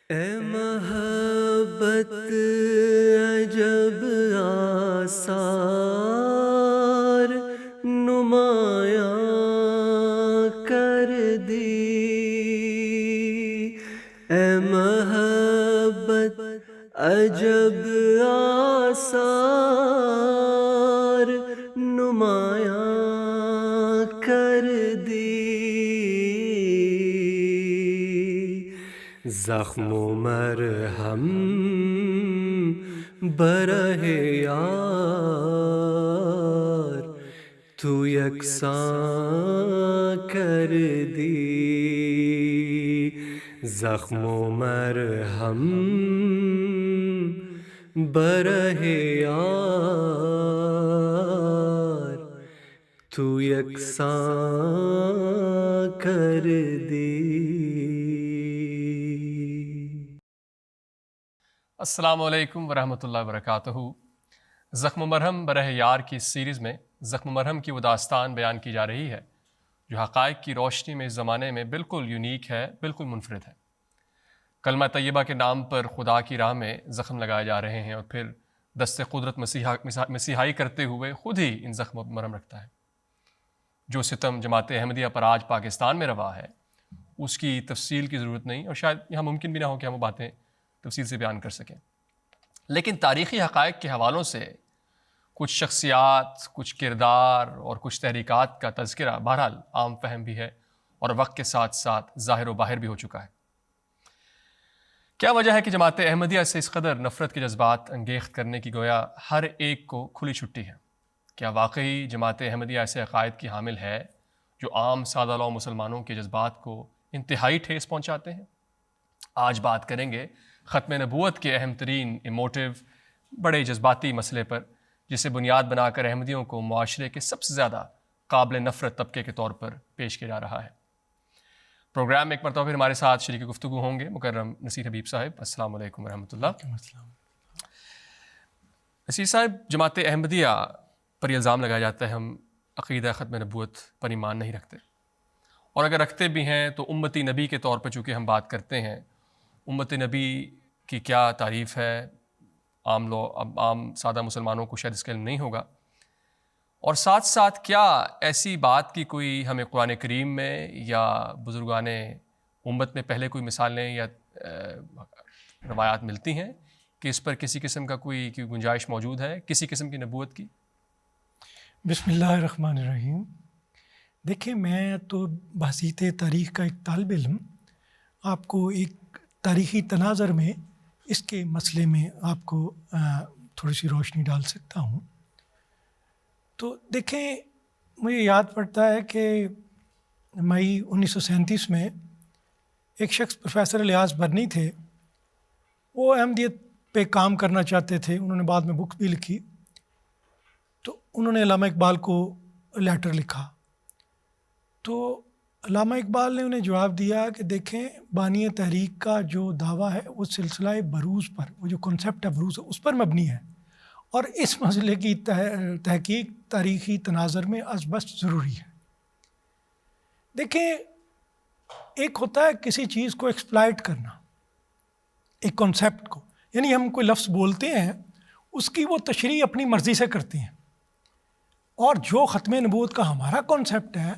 اے محبت عجب آثار نمایاں کر دی، اے محبت عجب آثار نمایاں کر دی، زخم و مرہم برہ یار تو یکساں کر دی، زخم و مرہم برہ یار تو یکساں کر دی۔ السلام علیکم ورحمۃ اللہ وبرکاتہ۔ زخم و مرہم برہ یار کی اس سیریز میں زخم و مرہم کی وہ داستان بیان کی جا رہی ہے جو حقائق کی روشنی میں اس زمانے میں بالکل یونیک ہے، بالکل منفرد ہے۔ کلمہ طیبہ کے نام پر خدا کی راہ میں زخم لگائے جا رہے ہیں اور پھر دست قدرت مسیحائی کرتے ہوئے خود ہی ان زخم و مرہم رکھتا ہے۔ جو ستم جماعت احمدیہ پر آج پاکستان میں روا ہے اس کی تفصیل کی ضرورت نہیں، اور شاید یہاں ممکن بھی نہ ہو کہ ہم وہ باتیں تفصیل سے بیان کر سکیں، لیکن تاریخی حقائق کے حوالوں سے کچھ شخصیات، کچھ کردار اور کچھ تحریکات کا تذکرہ بہرحال عام فہم بھی ہے اور وقت کے ساتھ ساتھ ظاہر و باہر بھی ہو چکا ہے۔ کیا وجہ ہے کہ جماعت احمدیہ سے اس قدر نفرت کے جذبات انگیخت کرنے کی گویا ہر ایک کو کھلی چھٹی ہے؟ کیا واقعی جماعت احمدیہ ایسے عقائد کی حامل ہے جو عام سادہ لو مسلمانوں کے جذبات کو انتہائی ٹھیس پہنچاتے ہیں؟ آج بات کریں گے ختم نبوت کے اہم ترین ایموٹیو، بڑے جذباتی مسئلے پر، جسے بنیاد بنا کر احمدیوں کو معاشرے کے سب سے زیادہ قابل نفرت طبقے کے طور پر پیش کیا جا رہا ہے۔ پروگرام میں ایک مرتبہ پھر ہمارے ساتھ شریک گفتگو ہوں گے مکرم نصیر حبیب صاحب۔ السلام علیکم ورحمۃ اللہ۔ نصیر صاحب، جماعت احمدیہ پر یہ الزام لگایا جاتا ہے ہم عقیدہ ختم نبوت پر ایمان نہیں رکھتے، اور اگر رکھتے بھی ہیں تو امتی نبی کے طور پر چونکہ ہم بات کرتے ہیں، امت نبی کی کیا تعریف ہے عام سادہ مسلمانوں کو شاید اس کا علم نہیں ہوگا، اور ساتھ ساتھ کیا ایسی بات کی کوئی ہمیں قرآن کریم میں یا بزرگان امت میں پہلے کوئی مثالیں یا روایات ملتی ہیں کہ اس پر کسی قسم کا کوئی گنجائش موجود ہے کسی قسم کی نبوت کی؟ بسم اللہ الرحمن الرحیم۔ دیکھیں، میں تو بحثیت تاریخ کا ایک طالب علم آپ کو ایک تاریخی تناظر میں اس کے مسئلے میں آپ کو تھوڑی سی روشنی ڈال سکتا ہوں۔ تو دیکھیں، مجھے یاد پڑتا ہے کہ مئی 1937 میں ایک شخص پروفیسر الیاس برنی تھے، وہ احمدیت پہ کام کرنا چاہتے تھے، انہوں نے بعد میں بک بھی لکھی، تو انہوں نے علامہ اقبال کو لیٹر لکھا، تو علامہ اقبال نے انہیں جواب دیا کہ دیکھیں، بانی تحریک کا جو دعویٰ ہے وہ سلسلہ بروز پر، وہ جو کنسیپٹ ہے بروز اس پر مبنی ہے، اور اس مسئلے کی تحقیق تاریخی تناظر میں از بس ضروری ہے۔ دیکھیں، ایک ہوتا ہے کسی چیز کو ایکسپلائٹ کرنا، ایک کنسیپٹ کو، یعنی ہم کوئی لفظ بولتے ہیں اس کی وہ تشریح اپنی مرضی سے کرتے ہیں، اور جو ختم نبوت کا ہمارا کنسیپٹ ہے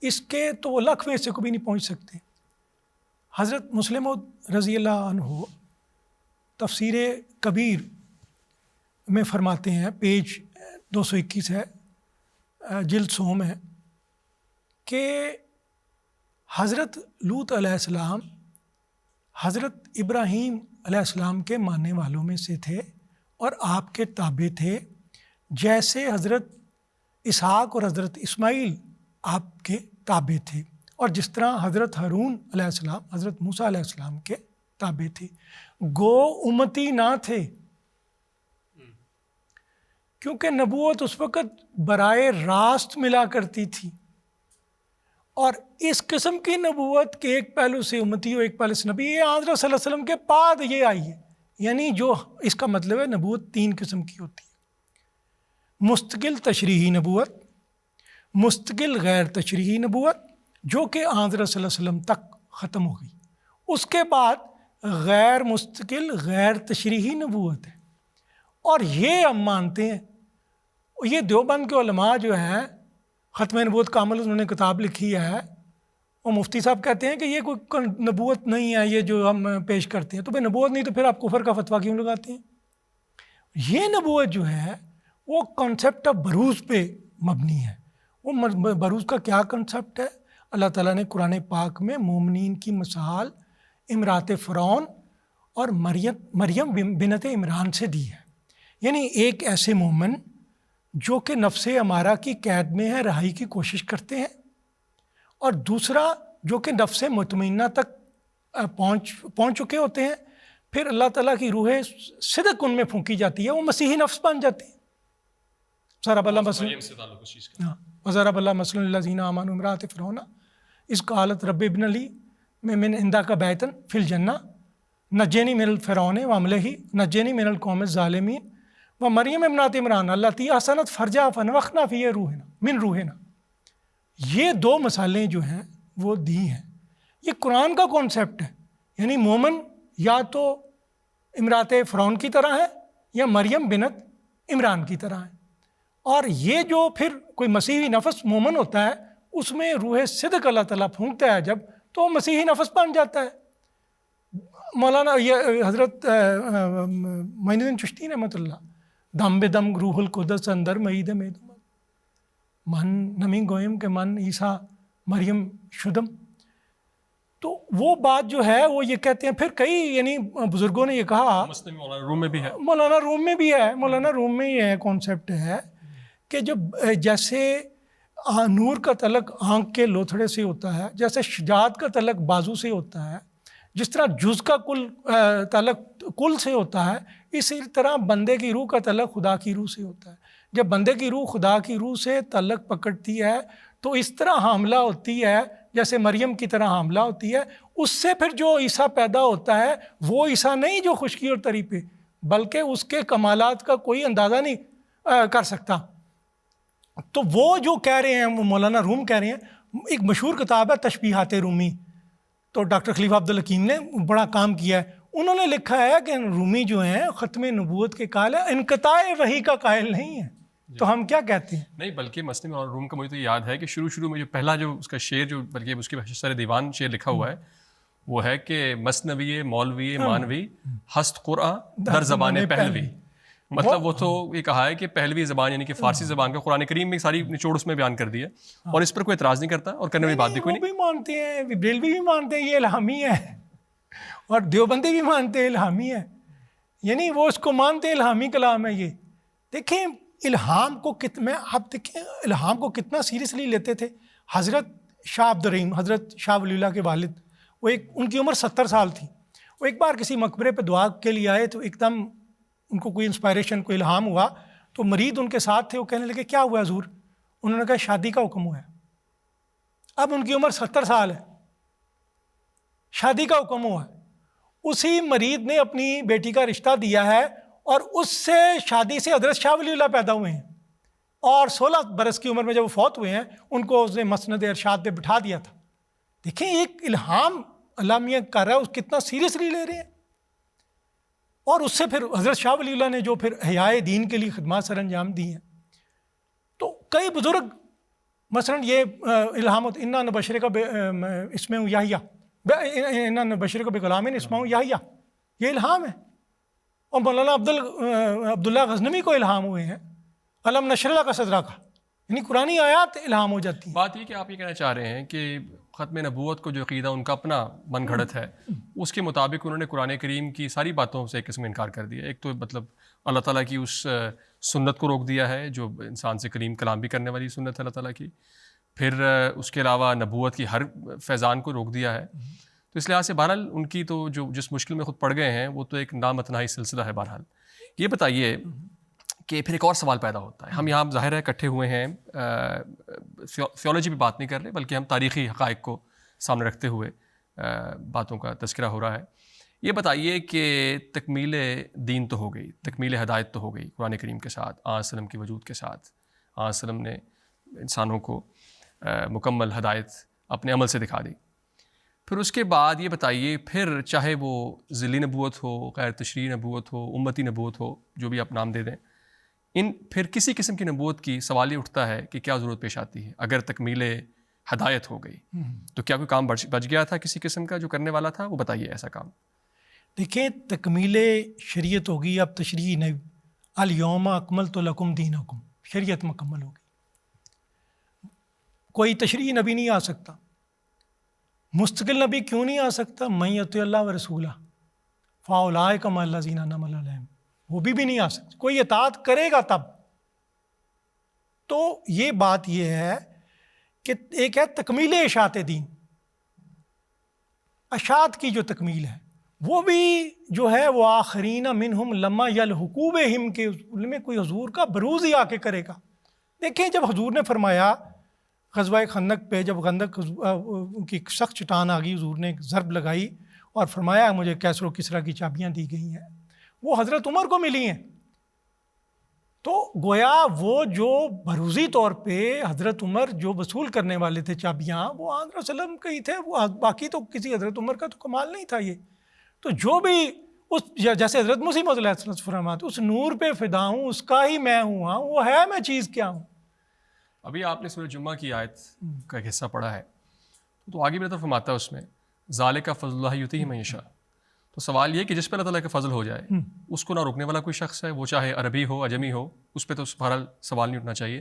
اس کے تو وہ لاکھ میں سے کو بھی نہیں پہنچ سکتے۔ حضرت مسلم موعود رضی اللہ عنہ تفسیر کبیر میں فرماتے ہیں، پیج 221 ہے، جلد سوم ہے، کہ حضرت لوط علیہ السلام حضرت ابراہیم علیہ السلام کے ماننے والوں میں سے تھے اور آپ کے تابع تھے، جیسے حضرت اسحاق اور حضرت اسماعیل آپ کے تابع تھے، اور جس طرح حضرت ہارون علیہ السلام حضرت موسیٰ علیہ السلام کے تابع تھے۔ گو امتی نہ تھے، کیونکہ نبوت اس وقت برائے راست ملا کرتی تھی، اور اس قسم کی نبوت کے ایک پہلو سے امتی ہو ایک پہلو سے نبی، یہ حضرت صلی اللہ علیہ وسلم کے بعد یہ آئی ہے۔ یعنی جو اس کا مطلب ہے نبوت تین قسم کی ہوتی ہے: مستقل تشریحی نبوت، مستقل غیر تشریحی نبوت جو کہ حضرت صلی اللہ علیہ وسلم تک ختم ہو گئی، اس کے بعد غیر مستقل غیر تشریحی نبوت ہے، اور یہ ہم مانتے ہیں. یہ دیوبند کے علماء جو ہیں ختم نبوت کامل انہوں نے کتاب لکھی ہے، اور مفتی صاحب کہتے ہیں کہ یہ کوئی نبوت نہیں ہے یہ جو ہم پیش کرتے ہیں. تو بھائی نبوت نہیں تو پھر آپ کفر کا فتویٰ کیوں لگاتے ہیں؟ یہ نبوت جو ہے وہ کنسیپٹ آف بروز پہ مبنی ہے. وہ بروز کا کیا کنسیپٹ ہے؟ اللہ تعالیٰ نے قرآن پاک میں مومنین کی مثال امرات فرعون اور مریم بنت عمران سے دی ہے. یعنی ایک ایسے مومن جو کہ نفس امارہ کی قید میں ہے، رہائی کی کوشش کرتے ہیں، اور دوسرا جو کہ نفس مطمئنہ تک پہنچ چکے ہوتے ہیں، پھر اللہ تعالیٰ کی روح صدق ان میں پھونکی جاتی ہے، وہ مسیحی نفس بن جاتی ہے. ضرب اللہ مثلا الذین آمنوا امرأۃ فرعون اذ قالت رب ابن لی من عندک بیتا فی الجنہ نجنی من الفرعون وعملہ نجنی من القوم الظالمین ومریم ابنۃ عمران التی احصنت فرجہا فنفخنا فیہ من روحنا. یہ دو مثالیں جو ہیں وہ دی ہیں. یہ قرآن کا کانسیپٹ ہے. یعنی مومن یا تو امرات فرعون کی طرح ہے یا مریم بنت عمران کی طرح ہے. اور یہ جو پھر کوئی مسیحی نفس مومن ہوتا ہے اس میں روح صدق اللہ تعالیٰ پھونکتا ہے جب، تو وہ مسیحی نفس بن جاتا ہے. مولانا یہ حضرت معین الدین چشتی رحمۃ اللہ دم بے دم روح القدس اندر معید میں من نمی گوئم کہ من عیسیٰ مریم شدم. تو وہ بات جو ہے وہ یہ کہتے ہیں. پھر کئی یعنی بزرگوں نے یہ کہا، مولانا روم میں بھی ہے، مولانا روم میں یہ کانسیپٹ ہے کہ جب جیسے نور کا تعلق آنکھ کے لوتھڑے سے ہوتا ہے، جیسے شجاعت کا تعلق بازو سے ہوتا ہے، جس طرح جز کا تعلق کل سے ہوتا ہے، اسی طرح بندے کی روح کا تعلق خدا کی روح سے ہوتا ہے. جب بندے کی روح خدا کی روح سے تعلق پکڑتی ہے تو اس طرح حاملہ ہوتی ہے جیسے مریم کی طرح حاملہ ہوتی ہے. اس سے پھر جو عیسیٰ پیدا ہوتا ہے وہ عیسیٰ نہیں جو خشکی اور تری پہ، بلکہ اس کے کمالات کا کوئی اندازہ نہیں کر سکتا. تو وہ جو کہہ رہے ہیں، وہ مولانا روم کہہ رہے ہیں. ایک مشہور کتاب ہے تشبیہات رومی، تو ڈاکٹر خلیفہ عبدالحکیم نے بڑا کام کیا ہے. انہوں نے لکھا ہے کہ رومی جو ہیں ختم نبوت کے قائل ہیں، انقطاع وحی کا قائل نہیں ہے. تو ہم کیا کہتے ہیں؟ نہیں، بلکہ مسلم اور روم کا مجھے تو یاد ہے کہ شروع میں جو پہلا جو اس کا شعر، جو بلکہ اس کے سر دیوان شعر لکھا ہوا ہے، وہ ہے کہ مثنوی مولوی مانوی ہست قرآن در زبان پہلوی. مطلب وہ تو یہ کہا ہے کہ پہلوی زبان یعنی کہ فارسی زبان کا قرآن کریم میں ساری نچوڑ اس میں بیان کر دی ہے، اور اس پر کوئی اعتراض نہیں کرتا، اور کرنے والی بات بھی کوئی نہیں. وہ بھی مانتے ہیں، بریلوی بھی مانتے ہیں یہ الہامی ہے، اور دیوبندی بھی مانتے ہیں الہامی ہے. یعنی وہ اس کو مانتے ہیں الہامی کلام ہے. یہ دیکھیں الہام کو آپ دیکھیں الہام کو کتنا سیریسلی لیتے تھے. حضرت شاہ عبد الرحیم، حضرت شاہ ولی اللہ کے والد، وہ ان کی عمر 70 سال تھی. وہ ایک بار کسی مقبرے پہ دعا کے لیے آئے تو ایک دم ان کو کوئی انسپائریشن، کوئی الہام ہوا. تو مرید ان کے ساتھ تھے، وہ کہنے لگے کیا ہوا حضور؟ انہوں نے کہا شادی کا حکم ہوا ہے. اب ان کی عمر 70 سال ہے، شادی کا حکم ہوا ہے. اسی مرید نے اپنی بیٹی کا رشتہ دیا ہے، اور اس سے شادی سے حضرت شاہ ولی اللہ پیدا ہوئے ہیں، اور 16 برس کی عمر میں جب وہ فوت ہوئے ہیں ان کو اس نے مسند ارشاد پہ بٹھا دیا تھا. دیکھیں ایک الہام علامہ کر رہا ہے، اس کتنا سیریسلی لے رہے ہیں. اور اس سے پھر حضرت شاہ ولی اللہ نے جو پھر احیاء دین کے لیے خدمات سر انجام دی ہیں. تو کئی بزرگ مثلا یہ الہام انا نبشرک اسمہ یحییٰ، انا نبشرک بغلام اسمہ یحییٰ، یہ الہام ہے. اور مولانا عبداللہ غزنوی کو الہام ہوئے ہیں علم نشر لک صدرک، یعنی قرآنی آیات الہام ہو جاتی ہیں. بات یہ کہ آپ یہ کہنا چاہ رہے ہیں کہ ختم نبوت کو جو عقیدہ ان کا اپنا من گھڑت ہے، اس کے مطابق انہوں نے قرآن کریم کی ساری باتوں سے ایک قسم انکار کر دیا. ایک تو مطلب اللہ تعالیٰ کی اس سنت کو روک دیا ہے جو انسان سے کلام بھی کرنے والی سنت ہے اللہ تعالیٰ کی. پھر اس کے علاوہ نبوت کی ہر فیضان کو روک دیا ہے. تو اس لحاظ سے بہرحال ان کی تو جس مشکل میں خود پڑ گئے ہیں وہ تو ایک نامتناہی سلسلہ ہے. بہرحال یہ بتائیے کہ پھر ایک اور سوال پیدا ہوتا ہے. ہم یہاں ظاہر ہے اکٹھے ہوئے ہیں، تھیولوجی پہ بات نہیں کر رہے بلکہ ہم تاریخی حقائق کو سامنے رکھتے ہوئے باتوں کا تذکرہ ہو رہا ہے. یہ بتائیے کہ تکمیل دین تو ہو گئی، تکمیل ہدایت تو ہو گئی قرآن کریم کے ساتھ، آن وسلم کے وجود کے ساتھ. آن وسلم نے انسانوں کو مکمل ہدایت اپنے عمل سے دکھا دی. پھر اس کے بعد یہ بتائیے، پھر چاہے وہ ذیلی نبوت ہو، غیر تشریعی نبوت ہو، امتی نبوت ہو، جو بھی آپ نام دے دیں، پھر کسی قسم کی نبوت کی سوال یہ اٹھتا ہے کہ کیا ضرورت پیش آتی ہے؟ اگر تکمیل ہدایت ہو گئی تو کیا کوئی کام بچ گیا تھا کسی قسم کا جو کرنے والا تھا؟ وہ بتائیے ایسا کام۔ دیکھیں، تکمیل شریعت ہوگی، اب تشریعی نہیں، الیوم اکملت لکم دینکم، شریعت مکمل ہوگی، کوئی تشریعی نبی نہیں آ سکتا۔ مستقل نبی کیوں نہیں آ سکتا؟ من یطع اللہ و رسولہ فاولئک مع الذین انعم اللہ علیہم، وہ بھی نہیں آ سکتا، کوئی اطاعت کرے گا تب۔ تو یہ بات یہ ہے کہ ایک ہے تکمیل اشاعت دین، اشاعت کی جو تکمیل ہے وہ بھی جو ہے وہ آخرین منہم لما یلحقوا بہم کے ان میں کوئی حضور کا بروز ہی آ کے کرے گا۔ دیکھیں، جب حضور نے فرمایا غزوہ خندق پہ، جب خندق کی سخت چٹان آ گئی، حضور نے ایک ضرب لگائی اور فرمایا مجھے کیسر و کسریٰ کی چابیاں دی گئی ہیں، وہ حضرت عمر کو ملی ہیں۔ تو گویا وہ جو بروزی طور پہ حضرت عمر جو وصول کرنے والے تھے چابیاں، وہ آن صلی اللہ علیہ وسلم کے ہی تھے، وہ باقی تو کسی حضرت عمر کا تو کمال نہیں تھا۔ یہ تو جو بھی اس جیسے حضرت مسیح موعود علیہ السلام فرماتے اس نور پہ فدا ہوں، اس کا ہی میں ہوں، ہاں وہ ہے میں چیز کیا ہوں۔ ابھی آپ نے سورہ جمعہ کی آیت کا ایک حصہ پڑھا ہے، تو آگے بھی طرف فرماتا ہے اس میں ذالک فضل اللہ یؤتیہ من یشاء۔ تو سوال یہ کہ جس پہ اللہ تعالیٰ کا فضل ہو جائے اس کو نہ روکنے والا کوئی شخص ہے، وہ چاہے عربی ہو اجمی ہو، اس پہ تو بہرحال سوال نہیں اٹھنا چاہیے۔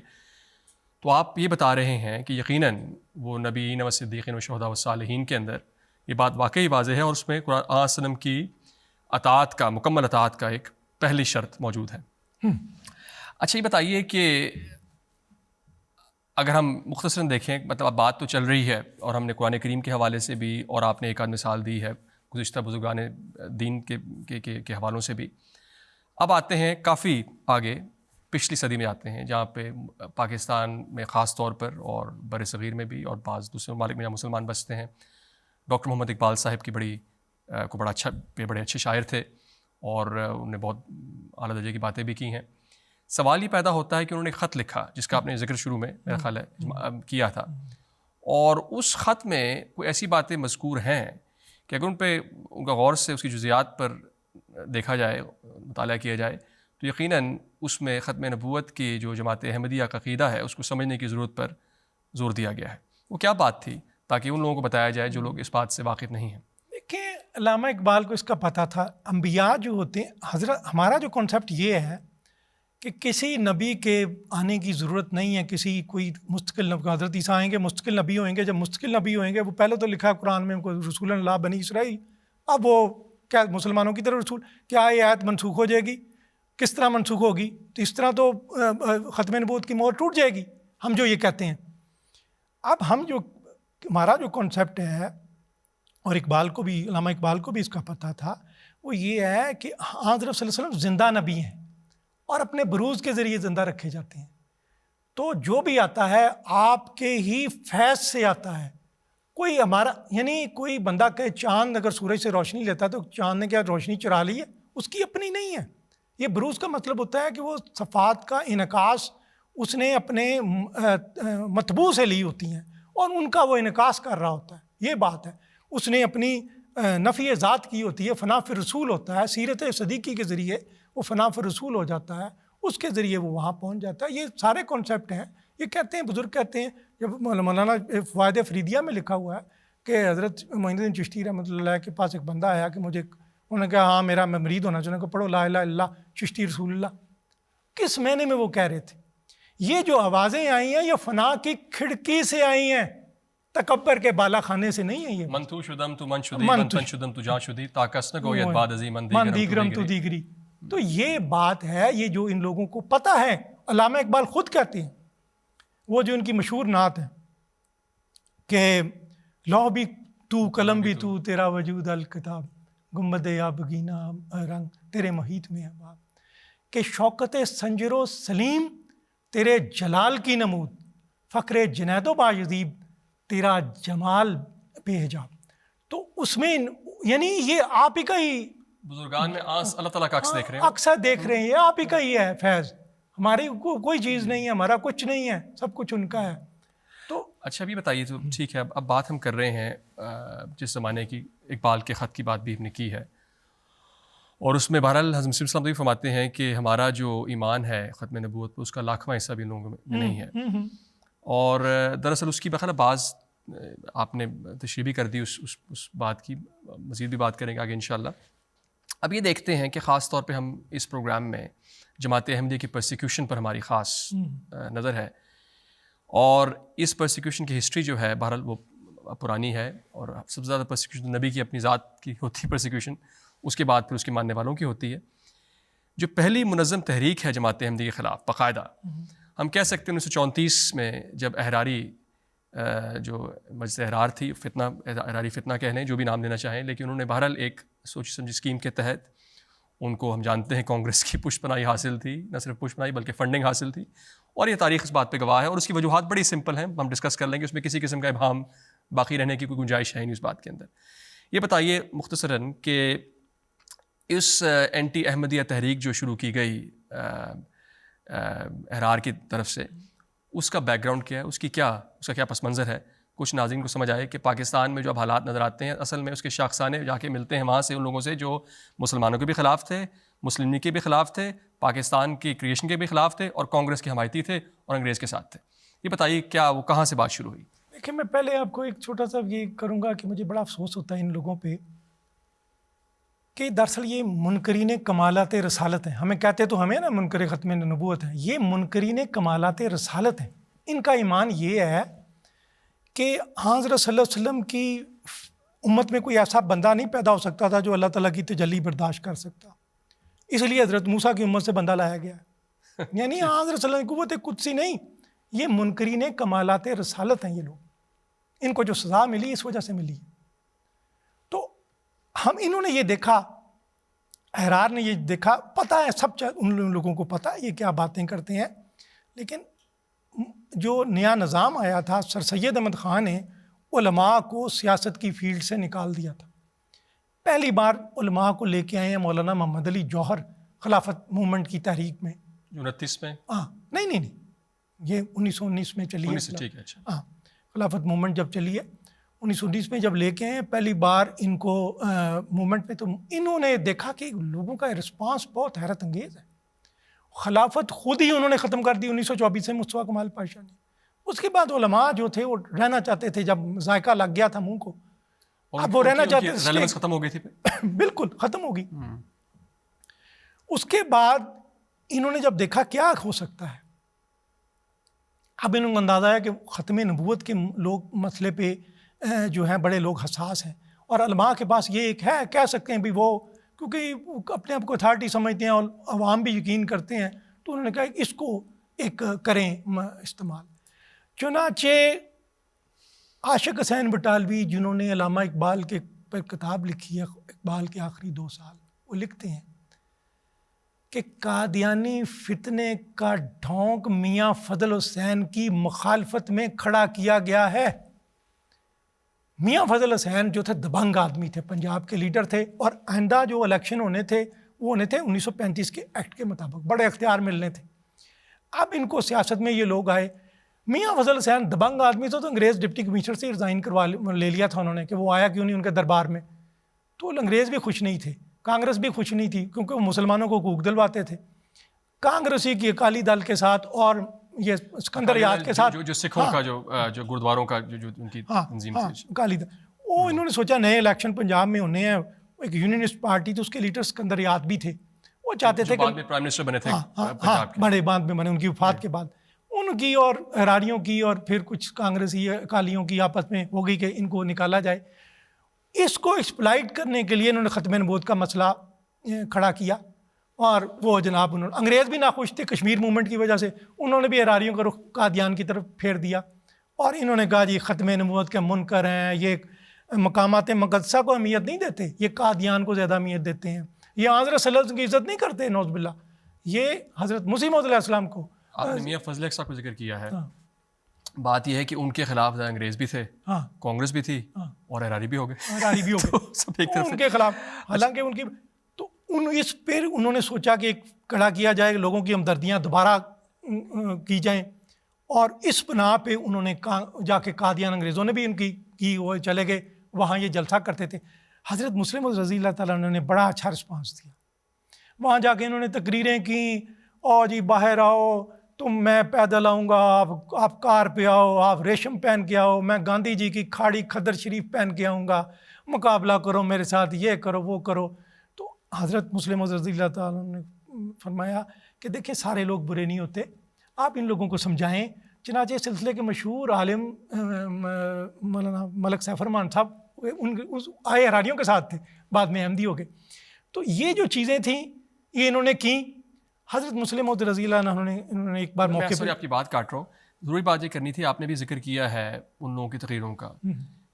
تو آپ یہ بتا رہے ہیں کہ یقیناً وہ نبیین و صدیقین و شہداء و صالحین کے اندر یہ بات واقعی واضح ہے، اور اس میں قرآن علیہ وسلم کی اطاعت کا، مکمل اطاعت کا ایک پہلی شرط موجود ہے۔ اچھا، یہ بتائیے کہ اگر ہم مختصراً دیکھیں، مطلب اب بات تو چل رہی ہے اور ہم نے قرآن کریم کے حوالے سے بھی، اور آپ نے ایک آدھ مثال دی ہے گزشتہ بزرگان دین کے حوالوں سے بھی۔ اب آتے ہیں کافی آگے، پچھلی صدی میں آتے ہیں، جہاں پہ پاکستان میں خاص طور پر اور بر صغیر میں بھی اور بعض دوسرے ممالک میں جہاں مسلمان بستے ہیں۔ ڈاکٹر محمد اقبال صاحب کی بڑے اچھے شاعر تھے، اور انہوں نے بہت اعلیٰ درجے کی باتیں بھی کی ہیں۔ سوال یہ پیدا ہوتا ہے کہ انہوں نے ایک خط لکھا جس کا آپ نے ذکر شروع میں میرا خیال ہے کیا تھا، اور اس خط میں کوئی ایسی باتیں مذکور ہیں کہ اگر ان کا غور سے اس کی جزیات پر دیکھا جائے، مطالعہ کیا جائے، تو یقیناً اس میں ختم نبوت کی جو جماعت احمدیہ کا عقیدہ ہے اس کو سمجھنے کی ضرورت پر زور دیا گیا ہے۔ وہ کیا بات تھی تاکہ ان لوگوں کو بتایا جائے جو لوگ اس بات سے واقف نہیں ہیں؟ دیکھیں، علامہ اقبال کو اس کا پتہ تھا۔ انبیاء جو ہوتے ہیں، حضرت ہمارا جو کنسیپٹ یہ ہے کہ کسی نبی کے آنے کی ضرورت نہیں ہے، کوئی مستقل نبی۔ حضرت عیسیٰ آئیں گے، مستقل نبی ہوئیں گے۔ جب مستقل نبی ہوئیں گے، وہ پہلے تو لکھا ہے قرآن میں رسول اللہ بنی اسرائیل، اب وہ کیا مسلمانوں کی طرف رسول، کیا یہ آیت منسوخ ہو جائے گی؟ کس طرح منسوخ ہوگی؟ تو اس طرح تو ختم نبوت کی مہر ٹوٹ جائے گی، ہم جو یہ کہتے ہیں۔ اب ہمارا جو کنسیپٹ ہے، اور اقبال کو بھی، علامہ اقبال کو بھی اس کا پتہ تھا، وہ یہ ہے کہ حضرت صلی اللہ علیہ وسلم زندہ نبی ہیں اور اپنے بروز کے ذریعے زندہ رکھے جاتے ہیں۔ تو جو بھی آتا ہے آپ کے ہی فیض سے آتا ہے۔ کوئی ہمارا یعنی کوئی بندہ کہ چاند اگر سورج سے روشنی لیتا ہے تو چاند نے کیا روشنی چرا لی ہے؟ اس کی اپنی نہیں ہے۔ یہ بروز کا مطلب ہوتا ہے کہ وہ صفات کا انعکاس اس نے اپنے مطبوع سے لی ہوتی ہیں اور ان کا وہ انعکاس کر رہا ہوتا ہے، یہ بات ہے۔ اس نے اپنی نفی ذات کی ہوتی ہے، فنا فی رسول ہوتا ہے، سیرت صدیقی کے ذریعے وہ فنا فی رسول ہو جاتا ہے، اس کے ذریعے وہ وہاں پہنچ جاتا ہے۔ یہ سارے کانسیپٹ ہیں، یہ کہتے ہیں بزرگ کہتے ہیں، جب مولانا فوائد فریدیہ میں لکھا ہوا ہے کہ حضرت معین الدین چشتی رحمۃ اللہ علیہ کے پاس ایک بندہ آیا کہ مجھے، انہوں نے کہا ہاں میرا میں مرید ہونا چاہوں گا، پڑھو لا الہ الا اللہ چشتی رسول اللہ۔ کس معنی میں وہ کہہ رہے تھے؟ یہ جو آوازیں آئی ہیں یہ فنا کی کھڑکی سے آئی ہیں، تکبر کے بالا خانے سے نہیں ہے۔ یہ من تو شدم تو من شدی، من تن شدم تو جا شدی، تاکس نہ گوید بعد ازی من دیگرم تو دیگری۔ تو یہ بات ہے، یہ جو ان لوگوں کو پتہ ہے، علامہ اقبال خود کہتے ہیں، وہ جو ان کی مشہور نعت ہے کہ لوح بھی تو، قلم بھی تو، تیرا وجود الکتاب، گنبد آبگینہ رنگ تیرے محیط میں احباب، کہ شوکت سنجر و سلیم تیرے جلال کی نمود، فقر جنید و بایزیب تیرا جمال بے حجاب۔ تو اس میں یعنی یہ آپ ہی کا ہی بزرگان میں اللہ تعالیٰ کا عکس دیکھ رہے ہیں، اکثر دیکھ رہے ہیں، یہ آپ ہی کا ہی ہے فیض، ہماری کوئی چیز نہیں ہے، ہمارا کچھ نہیں ہے، سب کچھ ان کا ہے۔ تو اچھا ابھی بتائیے تو ٹھیک ہے، اب بات ہم کر رہے ہیں جس زمانے کی، اقبال کے خط کی بات بھی ہم نے کی ہے، اور اس میں بہرحال حضرت مسلم صلی اللہ علیہ وسلم بھی فرماتے ہیں کہ ہمارا جو ایمان ہے ختم نبوت پر، اس کا لاکھواں حصہ بھی لوگوں میں نہیں ہے، اور دراصل اس کی بخیر بعض آپ نے تشریح بھی کر دی اس بات کی، مزید بھی بات کریں گے آگے انشاءاللہ۔ اب یہ دیکھتے ہیں کہ خاص طور پہ ہم اس پروگرام میں جماعت احمدیہ کی پرسیکیوشن پر ہماری خاص نظر ہے، اور اس پرسیکیوشن کی ہسٹری جو ہے بہرحال وہ پرانی ہے، اور سب سے زیادہ پرسیکیوشن نبی کی اپنی ذات کی ہوتی ہے پرسیکیوشن، اس کے بعد پھر اس کے ماننے والوں کی ہوتی ہے۔ جو پہلی منظم تحریک ہے جماعت احمدیہ کے خلاف باقاعدہ، ہم کہہ سکتے ہیں 1934 میں جب احراری جو مجلس احرار تھی، فتنہ احراری فتنہ کہہ لیں، جو بھی نام لینا چاہیں، لیکن انہوں نے بہرحال ایک سوچی سمجھی اسکیم کے تحت، ان کو ہم جانتے ہیں کانگریس کی پشت پناہی حاصل تھی، نہ صرف پشت پناہی بلکہ فنڈنگ حاصل تھی، اور یہ تاریخ اس بات پہ گواہ ہے، اور اس کی وجوہات بڑی سمپل ہیں، ہم ڈسکس کر لیں گے، اس میں کسی قسم کا ابہام باقی رہنے کی کوئی گنجائش ہے نہیں اس بات کے اندر۔ یہ بتائیے مختصراً کہ اس اینٹی احمدیہ تحریک جو شروع کی گئی احرار کی طرف سے، اس کا بیک گراؤنڈ کیا ہے، اس کا کیا پس منظر ہے، کچھ ناظرین کو سمجھ آئے کہ پاکستان میں جو اب حالات نظر آتے ہیں، اصل میں اس کے شاخسانے جا کے ملتے ہیں وہاں سے، ان لوگوں سے جو مسلمانوں کے بھی خلاف تھے، مسلم لیگ کے بھی خلاف تھے، پاکستان کی کریشن کے بھی خلاف تھے، اور کانگریس کے حمایتی تھے، اور انگریز کے ساتھ تھے۔ یہ بتائیے کیا وہ کہاں سے بات شروع ہوئی؟ دیکھیں، میں پہلے آپ کو ایک چھوٹا سا یہ کروں گا کہ مجھے بڑا افسوس ہوتا ہے ان لوگوں پہ کہ دراصل یہ منکرین کمالات رسالت ہیں، ہمیں کہتے تو ہمیں نا منکر ختم نبوت ہیں، یہ منکرین کمالات رسالت ہیں۔ ان کا ایمان یہ ہے کہ حضرت صلی اللہ علیہ وسلم کی امت میں کوئی ایسا بندہ نہیں پیدا ہو سکتا تھا جو اللہ تعالیٰ کی تجلی برداشت کر سکتا، اس لیے حضرت موسیٰ کی امت سے بندہ لایا گیا ہے، یعنی حضرت صلی اللہ علیہ وسلم کی قوت قدسی نہیں، یہ منکرین کمالات رسالت ہیں۔ یہ لوگ، ان کو جو سزا ملی اس وجہ سے ملی۔ تو انہوں نے یہ دیکھا، احرار نے یہ دیکھا، پتہ ہے سب ان لوگوں کو پتہ ہے یہ کیا باتیں کرتے ہیں، لیکن جو نیا نظام آیا تھا، سر سید احمد خان نے علماء کو سیاست کی فیلڈ سے نکال دیا تھا۔ پہلی بار علماء کو لے کے آئے ہیں مولانا محمد علی جوہر خلافت موومنٹ کی تحریک میں، 29 میں؟ نہیں، یہ 1919 میں چلی ہے۔ ٹھیک ہے، اچھا۔ خلافت موومنٹ جب چلی ہے 1919 میں، جب لے کے آئے پہلی بار ان کو موومنٹ میں، تو انہوں نے دیکھا کہ لوگوں کا رسپانس بہت حیرت انگیز ہے۔ خلافت خود ہی انہوں نے ختم کر دی 1924 میں مصطفیٰ کمال پاشا نے۔ اس کے بعد علماء جو تھے وہ رہنا چاہتے تھے، جب ذائقہ لگ گیا تھا منہ کو، اب وہ رہنا چاہتے تھے، ریلیونس ختم ہو گئی تھی، بالکل ختم ہو گئی۔ اس کے بعد انہوں نے جب دیکھا کیا ہو سکتا ہے، اب انہوں کو اندازہ ہے کہ ختم نبوت کے لوگ مسئلے پہ جو ہیں بڑے لوگ حساس ہیں، اور علماء کے پاس یہ ایک ہے، کہہ سکتے ہیں بھی وہ، کیونکہ اپنے آپ کو اتھارٹی سمجھتے ہیں اور عوام بھی یقین کرتے ہیں، تو انہوں نے کہا اس کو ایک کریں استعمال۔ چنانچہ عاشق حسین بٹالوی، جنہوں نے علامہ اقبال کے پر کتاب لکھی ہے، اقبال کے آخری 2 سال، وہ لکھتے ہیں کہ قادیانی فتنے کا ڈھونک میاں فضل حسین کی مخالفت میں کھڑا کیا گیا ہے۔ میاں فضل حسین جو تھے دبنگ آدمی تھے، پنجاب کے لیڈر تھے، اور آئندہ جو الیکشن ہونے تھے وہ ہونے تھے 1935 کے ایکٹ کے مطابق، بڑے اختیار ملنے تھے۔ اب ان کو سیاست میں یہ لوگ آئے، میاں فضل حسین دبنگ آدمی تھا، تو انگریز ڈپٹی کمشنر سے ریزائن لے لیا تھا انہوں نے کہ وہ آیا کیوں نہیں ان کے دربار میں، تو انگریز بھی خوش نہیں تھے، کانگریس بھی خوش نہیں تھی، کیونکہ وہ مسلمانوں کو حقوق دلواتے تھے۔ کانگریسی کی اکالی دل کے ساتھ اور یہ سکندر یاد کے ساتھ، جو سکھوں کا جو گردواروں کا جو ان کی تنظیم تھی، اکالی دل، وہ انہوں نے سوچا نئے الیکشن پنجاب میں ہونے ہیں، ایک یونینسٹ پارٹی تو اس کے لیڈر سکندر یاد بھی تھے، وہ چاہتے تھے کہ پرائم منسٹر بنے تھے بڑے بعد میں بنے، ان کی وفات کے بعد، ان کی اور احراریوں کی اور پھر کچھ کانگریسی اکالیوں کی آپس میں ہو گئی کہ ان کو نکالا جائے۔ اس کو ایکسپلائٹ کرنے کے لیے انہوں نے ختم نبوت کا مسئلہ کھڑا کیا، اور وہ جناب انگریز بھی ناخوش تھے کشمیر موومنٹ کی وجہ سے، انہوں نے بھی احراریوں کا رخ قادیان کی طرف پھیر دیا، اور انہوں نے کہا جی ختم نبوت کے منکر ہیں، یہ مقامات مقدسہ کو اہمیت نہیں دیتے، یہ قادیان کو زیادہ اہمیت دیتے ہیں، یہ حضرت صلی اللہ علیہ وسلم کی عزت نہیں کرتے، نعوذ باللہ، یہ حضرت مسیح موعود علیہ السلام کو۔ آپ نے میاں فضل صاحب کو ذکر کیا ہے، بات یہ ہے کہ ان کے خلاف انگریز بھی تھے، کانگریس بھی تھی، اور احراری بھی ہو گئے ان کے خلاف، حالانکہ ان کی تو اس پھر انہوں نے سوچا کہ کھڑا کیا جائے، لوگوں کی ہمدردیاں دوبارہ کی جائیں، اور اس بنا پہ انہوں نے جا کے قادیان انگریزوں نے بھی ان کی وہ چلے گئے وہاں یہ جلسہ کرتے تھے. حضرت مسلم رضی اللہ تعالیٰ عنہ نے بڑا اچھا رسپانس دیا. وہاں جا کے انہوں نے تقریریں کیں, اور جی باہر آؤ, میں پیدل آؤں گا, آپ کار پہ آؤ, آپ ریشم پہن کے آؤ, میں گاندھی جی کی کھاڑی کھدر شریف پہن کے آؤں گا, مقابلہ کرو میرے ساتھ, یہ کرو وہ کرو. تو حضرت مسلم رضی اللہ تعالیٰ نے فرمایا کہ دیکھیں سارے لوگ برے نہیں ہوتے, آپ ان لوگوں کو سمجھائیں. چنانچہ اس سلسلے کے مشہور عالم مولانا ملک سیف الرحمان صاحب آئے حراریوں کے ساتھ تھے, بعد میں احمدی ہو گئے. تو یہ جو چیزیں تھیں یہ انہوں نے کی. حضرت مسلم موعود رضی اللہ عنہ نے انہوں نے ایک بار موقع پہ, آپ کی بات کاٹ رہا ہوں, ضروری بات یہ کرنی تھی, آپ نے بھی ذکر کیا ہے ان لوگوں کی تقریروں کا,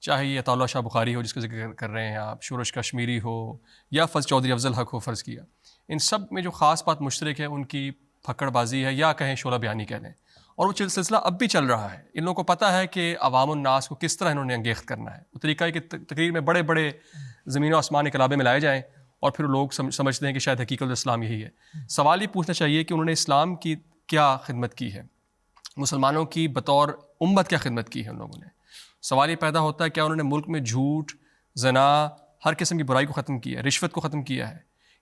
چاہے یہ عطا اللہ شاہ بخاری ہو جس کا ذکر کر رہے ہیں آپ, شورش کشمیری ہو یا چودھری افضل حق ہو فرض کیا, ان سب میں جو خاص بات مشترک ہے ان کی پھکڑ بازی ہے یا کہیں شعلہ بیانی کہہ لیں, اور وہ سلسلہ اب بھی چل رہا ہے. ان لوگوں کو پتہ ہے کہ عوام الناس کو کس طرح انہوں نے انگیخت کرنا ہے. وہ طریقہ ہے کہ تقریر میں بڑے بڑے زمین و آسمان انقلابے میں لائے جائیں اور پھر لوگ سمجھتے ہیں کہ شاید حقیقت اسلام یہی ہے. سوال یہ پوچھنا چاہیے کہ انہوں نے اسلام کی کیا خدمت کی ہے, مسلمانوں کی بطور امت کیا خدمت کی ہے ان لوگوں نے. سوال یہ پیدا ہوتا ہے کیا انہوں نے ملک میں جھوٹ, زنا, ہر قسم کی برائی کو ختم کیا ہے, رشوت کو ختم کیا ہے,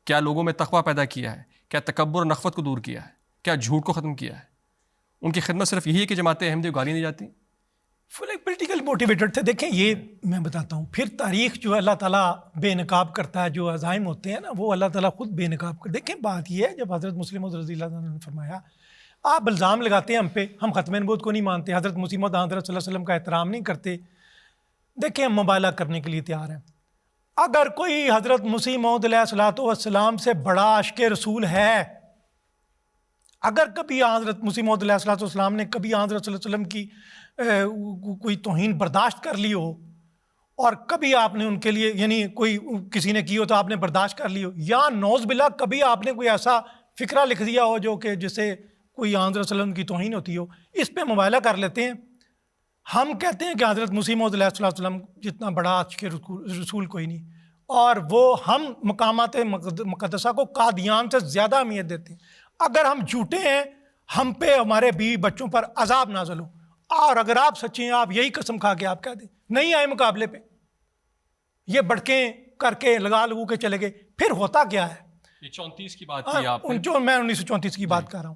کیا لوگوں میں تقویٰ پیدا کیا ہے, کیا تکبر اور نخوت کو دور کیا ہے, کیا جھوٹ کو ختم کیا ہے. ان کی خدمت صرف یہی ہے کہ جماعت احمدی کو گالی نہیں جاتی. فل ایک پولیٹیکل موٹیویٹر تھے. دیکھیں یہ میں بتاتا ہوں, پھر تاریخ جو اللہ تعالیٰ بے نقاب کرتا ہے, جو عزائم ہوتے ہیں نا وہ اللہ تعالیٰ خود بے نقاب کرتا ہے. دیکھیں بات یہ ہے, جب حضرت مسلم موعود رضی اللہ عنہ نے فرمایا آپ الزام لگاتے ہیں ہم پہ, ہم ختم نبوت کو نہیں مانتے, حضرت مسیح موعود حضرت صلی اللہ علیہ وسلم کا احترام نہیں کرتے. دیکھیں ہم مبالغہ کرنے کے لیے تیار ہیں. اگر کوئی حضرت مسیح موعود علیہ الصلوۃ والسلام سے بڑا عاشق رسول ہے, اگر کبھی حضرت مسیح موعود علیہ الصلوۃ والسلام نے کبھی حضرت صلی اللہ علیہ وسلم کی کوئی توہین برداشت کر لی ہو, اور کبھی آپ نے ان کے لیے یعنی کوئی کسی نے کی ہو تو آپ نے برداشت کر لی ہو, یا نوز باللہ کبھی آپ نے کوئی ایسا فکرہ لکھ دیا ہو جو کہ جس سے کوئی حضرت صلی اللہ علیہ وسلم کی توہین ہوتی ہو, اس پہ مبالغہ کر لیتے ہیں. ہم کہتے ہیں کہ حضرت مسیح موعود علیہ السلام جتنا بڑا عاشق رسول کوئی نہیں, اور وہ ہم مقامات مقدسہ کو قادیان سے زیادہ اہمیت دیتے ہیں. اگر ہم جھوٹے ہیں ہم پہ ہمارے بیوی بچوں پر عذاب نازل ہو, اور اگر آپ سچے ہیں آپ یہی قسم کھا کے آپ کہہ دیں نہیں آئے مقابلے پہ, یہ بڑکیں کر کے لگو کے چلے گئے. پھر ہوتا کیا ہے, یہ 34 کی بات کی آپ نے, جو میں 1934 کی بات کر رہا ہوں.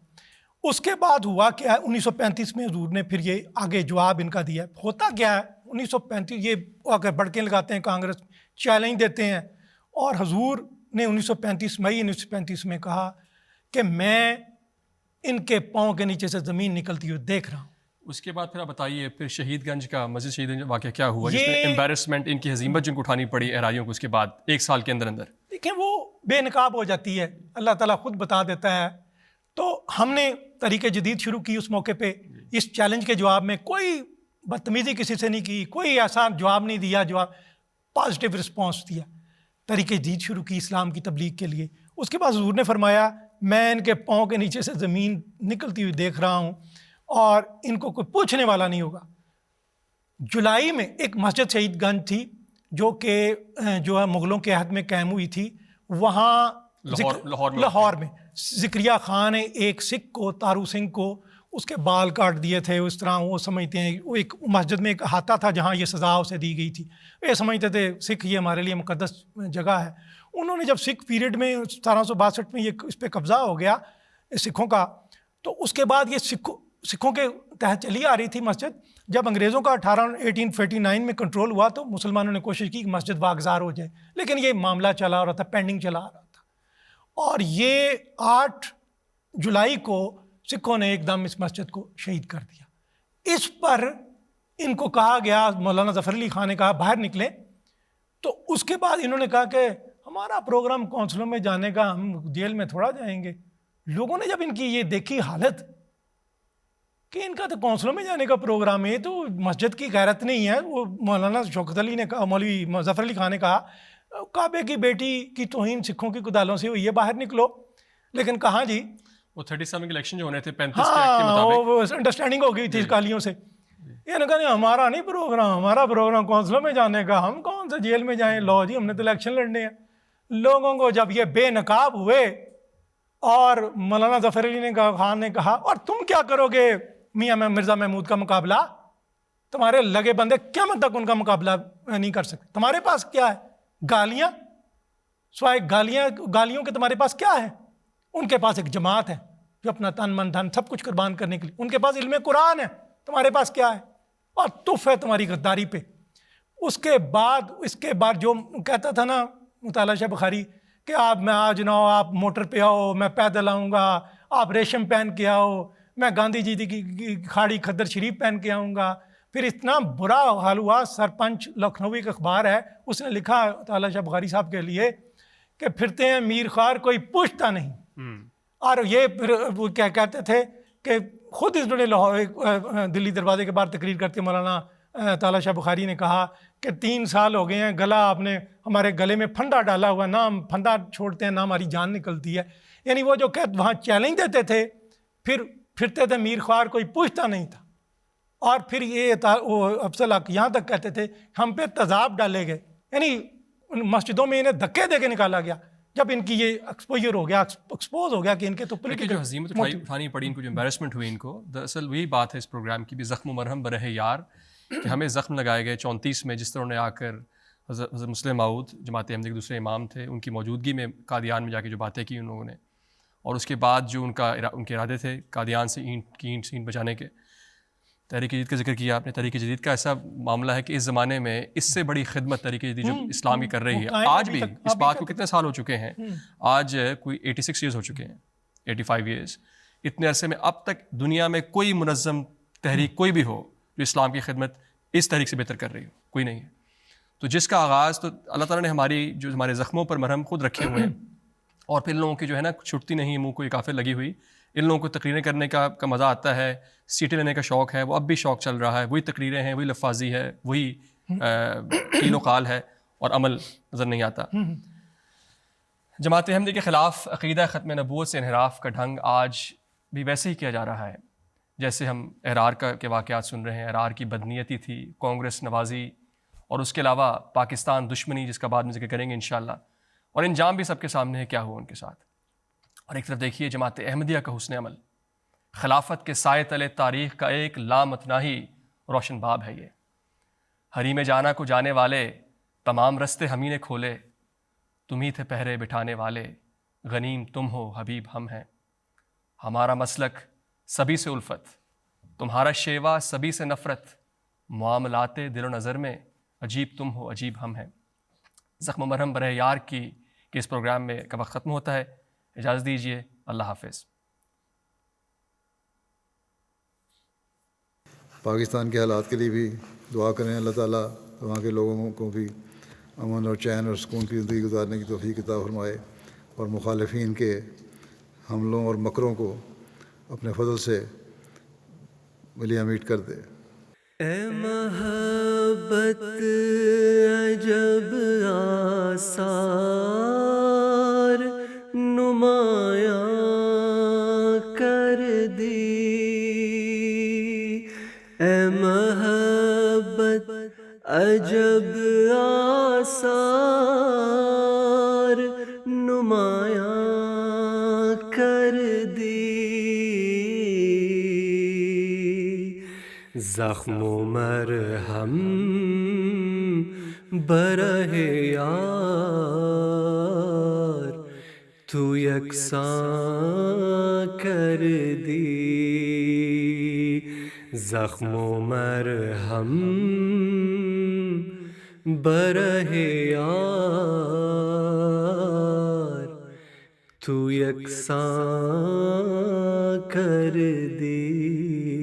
اس کے بعد ہوا کیا ہے 1935 میں حضور نے پھر یہ آگے جواب ان کا دیا. ہوتا کیا ہے 1935 یہ اگر بڑکیں لگاتے ہیں کانگریس چیلنج دیتے ہیں, اور حضور نے 1935 مئی 1935 میں کہا کہ میں ان کے پاؤں کے نیچے سے زمین نکلتی ہوئی دیکھ رہا ہوں. اس کے بعد پھر آپ بتائیے پھر شہید گنج کا مسجد شہید گنج واقعہ کیا ہوا, جس میں امبیرسمنٹ ان کی ہزیمت جن کو اٹھانی پڑی احراریوں کو اس کے بعد 1 سال کے اندر اندر. دیکھیں وہ بے نقاب ہو جاتی ہے, اللہ تعالیٰ خود بتا دیتا ہے. تو ہم نے طریقہ جدید شروع کی اس موقع پہ, اس چیلنج کے جواب میں کوئی بدتمیزی کسی سے نہیں کی, کوئی ایسا جواب نہیں دیا, جواب پازیٹیو رسپانس دیا. طریقہ جدید شروع کی اسلام کی تبلیغ کے لیے. اس کے بعد حضور نے فرمایا میں ان کے پاؤں کے نیچے سے زمین نکلتی ہوئی دیکھ رہا ہوں, اور ان کو کوئی پوچھنے والا نہیں ہوگا. جولائی میں ایک مسجد شہید گنج تھی جو کہ جو ہے مغلوں کے عہد میں قائم ہوئی تھی, وہاں لاہور میں ذکریہ خان نے ایک سکھ کو, تارو سنگھ کو, اس کے بال کاٹ دیے تھے. اس طرح وہ سمجھتے ہیں, وہ ایک مسجد میں ایک احاطہ تھا جہاں یہ سزا اسے دی گئی تھی. یہ سمجھتے تھے سکھ یہ ہمارے لیے مقدس جگہ ہے. انہوں نے جب سکھ پیریڈ میں 1762 میں یہ اس پہ قبضہ ہو گیا سکھوں کا, تو اس کے بعد یہ سکھوں کے تحت چلی آ رہی تھی مسجد. جب انگریزوں کا 1849 میں کنٹرول ہوا تو مسلمانوں نے کوشش کی کہ مسجد واگزار ہو جائے, لیکن یہ معاملہ چلا آ رہا تھا, پینڈنگ چلا آ رہا تھا. اور یہ 8 جولائی کو سکھوں نے ایک دم اس مسجد کو شہید کر دیا. اس پر ان کو کہا گیا, مولانا ظفر علی خان نے کہا باہر نکلیں. تو اس کے بعد انہوں نے کہا کہ ہمارا پروگرام کونسلوں میں جانے کا, ہم جیل میں تھوڑا جائیں گے. لوگوں نے جب ان کی یہ دیکھی حالت کہ ان کا تو کونسلوں میں جانے کا پروگرام ہے, تو مسجد کی غیرت نہیں ہے. وہ مولانا شوکت علی نے کہا, مولوی ظفر علی خان نے کہا کعبے کی بیٹی کی توہین سکھوں کی کدالوں سے ہوئی ہے, باہر نکلو. لیکن کہاں جی, وہ 37 کے الیکشن جو ہونے تھے 35 کے ایکٹ کے مطابق وہ انڈرسٹینڈنگ ہو گئی تھی کالیوں سے. یہ نے کہا ہمارا نہیں پروگرام, ہمارا پروگرام کونسلوں میں جانے کا, ہم کون سے جیل میں جائیں, لو جی ہم نے تو الیکشن لڑنے ہیں. لوگوں کو جب یہ بے نقاب ہوئے, اور مولانا ظفر علی خان نے کہا اور تم کیا کرو گے میاں مرزا محمود کا مقابلہ تمہارے لگے بندے قیامت تک ان کا مقابلہ نہیں کر سکتے. تمہارے پاس کیا ہے؟ گالیاں. سوائے گالیوں کے تمہارے پاس کیا ہے؟ ان کے پاس ایک جماعت ہے جو اپنا تن من دھن سب کچھ قربان کرنے کے لیے. ان کے پاس علم قرآن ہے. تمہارے پاس کیا ہے؟ اور تف ہے تمہاری غداری پہ. اس کے بعد جو کہتا تھا نا مطالعہ شاہ بخاری کہ میں آج نہ ہو آپ موٹر پہ آؤ, میں پیدل آؤں گا, آپ ریشم پہن کے آؤ, میں گاندھی جی کی کھاڑی کھدر شریف پہن کے آؤں گا. پھر اتنا برا حال ہوا, سرپنچ لکھنوی کا اخبار ہے, اس نے لکھا مطالعہ شاہ بخاری صاحب کے لیے کہ پھرتے ہیں میر خوار کوئی پوچھتا نہیں. اور یہ پھر وہ کیا کہتے تھے کہ خود اس نے دلی دروازے کے باہر تقریر کرتے مولانا طالع شاہ بخاری نے کہا کہ 3 سال ہو گئے ہیں, گلا آپ نے ہمارے گلے میں پھندا ڈالا ہوا, نہ ہم پھندا چھوڑتے ہیں نہ ہماری جان نکلتی ہے. یعنی وہ جو کہ وہاں چیلنج دیتے تھے, پھر پھرتے تھے میر خوار کوئی پوچھتا نہیں تھا. اور پھر یہ وہ افضل حق یہاں تک کہتے تھے ہم پہ تذاب ڈالے گئے, یعنی مسجدوں میں انہیں دھکے دے کے نکالا گیا جب ان کی یہ ایکسپوجر ہو گیا, ایکسپوز ہو گیا کہ ان کے تو جو حزیمت اٹھانی پڑی ان کو, جو امبیرسمنٹ ہوئی ان کو. دراصل وہی بات ہے اس پروگرام کی بھی, زخم و مرہم برہ یار, کہ ہمیں زخم لگائے گئے 34 میں, جس طرح انہوں نے آ کر حضرت مسلم معود جماعت احمدیہ کے دوسرے امام تھے, ان کی موجودگی میں قادیان میں جا کے جو باتیں کی ان لوگوں نے, اور اس کے بعد جو ان کے ارادے تھے قادیان سے اینٹ بچانے کے. تحریک جدید کا ذکر کیا آپ نے. تحریک جدید کا ایسا معاملہ ہے کہ اس زمانے میں اس سے بڑی خدمت تحریک جدید جو اسلام کی کر رہی ہے آج بھی, اس بات کو کتنے سال ہو چکے ہیں, آج کوئی 86 ایئرز ہو چکے ہیں, 85 ایئرز. اتنے عرصے میں اب تک دنیا میں کوئی منظم تحریک کوئی بھی ہو جو اسلام کی خدمت اس تحریک سے بہتر کر رہی ہو, کوئی نہیں ہے. تو جس کا آغاز تو اللہ تعالیٰ نے ہمارے زخموں پر مرہم خود رکھے ہوئے ہیں, اور پھر لوگوں کی جو ہے نا چھٹتی نہیں منہ کو یہ کافر لگی ہوئی. ان لوگوں کو تقریریں کرنے کا مزہ آتا ہے, سیٹیں لینے کا شوق ہے, وہ اب بھی شوق چل رہا ہے, وہی تقریریں ہیں, وہی لفاظی ہے, وہی قیل و قال ہے, اور عمل نظر نہیں آتا. جماعت احمدیہ کے خلاف عقیدہ ختم نبوت سے انحراف کا ڈھنگ آج بھی ویسے ہی کیا جا رہا ہے جیسے ہم احرار کے واقعات سن رہے ہیں. احرار کی بدنیتی تھی, کانگریس نوازی, اور اس کے علاوہ پاکستان دشمنی, جس کا بعد میں ذکر کریں گے انشاءاللہ, اور انجام بھی سب کے سامنے ہے کیا ہوا ان کے ساتھ. اور ایک طرف دیکھیے جماعت احمدیہ کا حسن عمل, خلافت کے سائے تلے تاریخ کا ایک لامتناہی روشن باب ہے یہ. حریم جانا کو جانے والے تمام رستے ہم ہی نے کھولے, تم ہی تھے پہرے بٹھانے والے, غنیم تم ہو حبیب ہم ہیں. ہمارا مسلک سبھی سے الفت, تمہارا شیوا سبھی سے نفرت, معاملات دل و نظر میں عجیب تم ہو عجیب ہم ہیں. زخم و مرہم برہ یار کے اس پروگرام میں کا وقت ختم ہوتا ہے. اجازت دیجیے, اللہ حافظ. پاکستان کے حالات کے لیے بھی دعا کریں, اللہ تعالیٰ وہاں کے لوگوں کو بھی امن اور چین اور سکون کی زندگی گزارنے کی توفیق عطا فرمائے, اور مخالفین کے حملوں اور مکروں کو اپنے فضل سے ملیہ میٹ کر دے. اے محبت عجب آثار نمایاں کر دی, اے محبت عجب آثار نمایاں کر دی. زخم و مرہم برہ یار تو یکساں کر دی. زخم و مرہم برہ یار تو یکساں کر دی.